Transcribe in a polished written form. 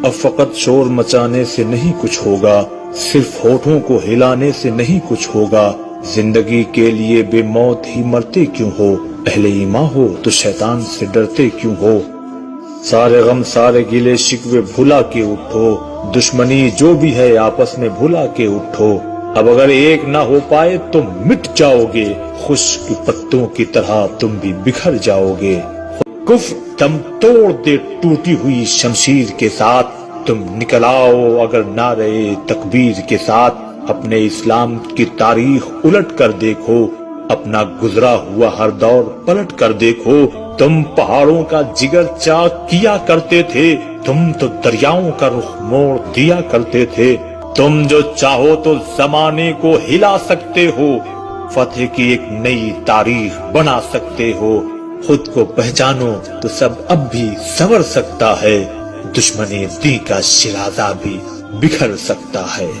اب فقط شور مچانے سے نہیں کچھ ہوگا، صرف ہونٹوں کو ہلانے سے نہیں کچھ ہوگا۔ زندگی کے لیے بے موت ہی مرتے کیوں ہو، اہل ایمان ہو تو شیطان سے ڈرتے کیوں ہو۔ سارے غم سارے گلے شکوے بھلا کے اٹھو، دشمنی جو بھی ہے آپس میں بھلا کے اٹھو۔ اب اگر ایک نہ ہو پائے تو مٹ جاؤ گے، خشک پتوں کی طرح تم بھی بکھر جاؤ گے۔ کفر دم توڑ دے ٹوٹی ہوئی شمشیر کے ساتھ، تم نکل آؤ اگر نعرے تکبیر کے ساتھ۔ اپنے اسلام کی تاریخ الٹ کر دیکھو، اپنا گزرا ہوا ہر دور پلٹ کر دیکھو۔ تم پہاڑوں کا جگر چاک کیا کرتے تھے، تم تو دریاؤں کا رخ موڑ دیا کرتے تھے۔ تم جو چاہو تو زمانے کو ہلا سکتے ہو، فتح کی ایک نئی تاریخ بنا سکتے ہو۔ خود کو پہچانو تو سب اب بھی سنور سکتا ہے، دشمن دین کا شیرازہ بھی بکھر سکتا ہے۔